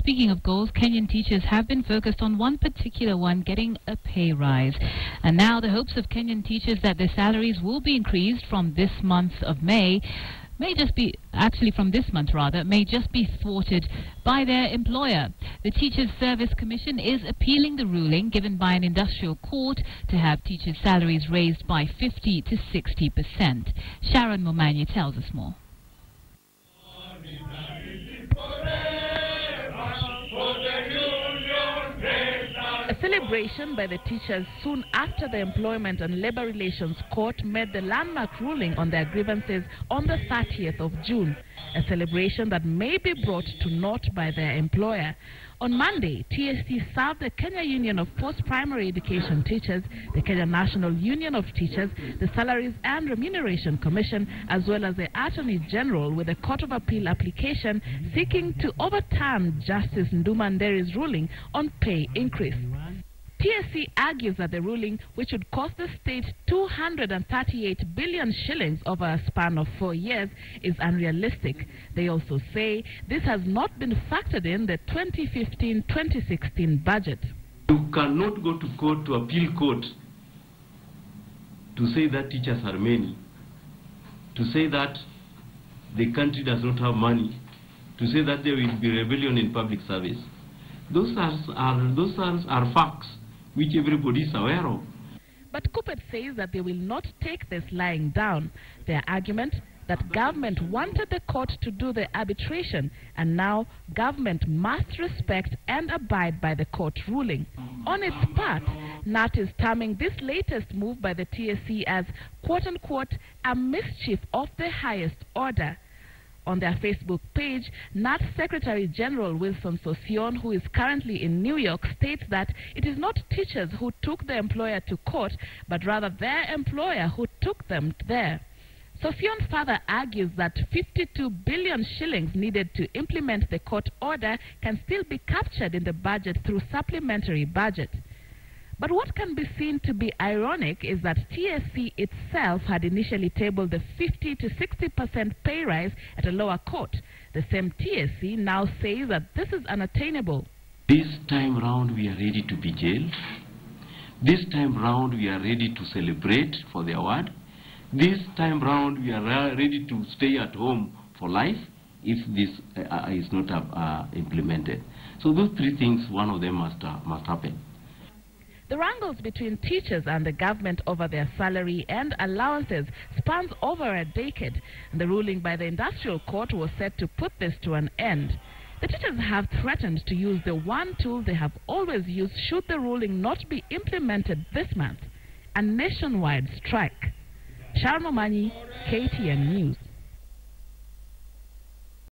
speaking of goals, Kenyan teachers have been focused on one particular one, getting a pay rise. And now the hopes of Kenyan teachers that their salaries will be increased from this month of May may just be, actually from this month rather, may just be thwarted by their employer. The Teachers Service Commission is appealing the ruling given by an industrial court to have teachers' salaries raised by 50 to 60%. Sharon momanyi tells us more. A celebration by the teachers soon after the Employment and Labor Relations Court made the landmark ruling on their grievances on the 30th of June, a celebration that may be brought to naught by their employer. On Monday, TSC served the Kenya Union of Post-Primary Education Teachers, the Kenya National Union of Teachers, the Salaries and Remuneration Commission, as well as the Attorney General with a Court of Appeal application seeking to overturn Justice Nduma Nderi's ruling on pay increase. TSC argues that the ruling, which would cost the state 238 billion shillings over a span of 4 years, is unrealistic. They also say this has not been factored in the 2015-2016 budget. You cannot go to court, to appeal court, to say that teachers are many, to say that the country does not have money, to say that there will be rebellion in public service. Those are facts which everybody is aware of. But Kupet says that they will not take this lying down. Their argument that government wanted the court to do the arbitration, and now government must respect and abide by the court ruling. On its part, NAT is terming this latest move by the TSC as, quote-unquote, a mischief of the highest order. On their Facebook page, NAT Secretary General Wilson Sosion, who is currently in New York, states that it is not teachers who took the employer to court, but rather their employer who took them there. Sosion further argues that 52 billion shillings needed to implement the court order can still be captured in the budget through supplementary budget. But what can be seen to be ironic is that TSC itself had initially tabled the 50 to 60% pay rise at a lower court. The same TSC now says that this is unattainable. This time round we are ready to be jailed. This time round we are ready to celebrate for the award. This time round we are ready to stay at home for life if this is not implemented. So those three things, one of them must happen. The wrangles between teachers and the government over their salary and allowances spans over a decade, and the ruling by the industrial court was set to put this to an end. The teachers have threatened to use the one tool they have always used should the ruling not be implemented this month: a nationwide strike. Sharon, KTN News.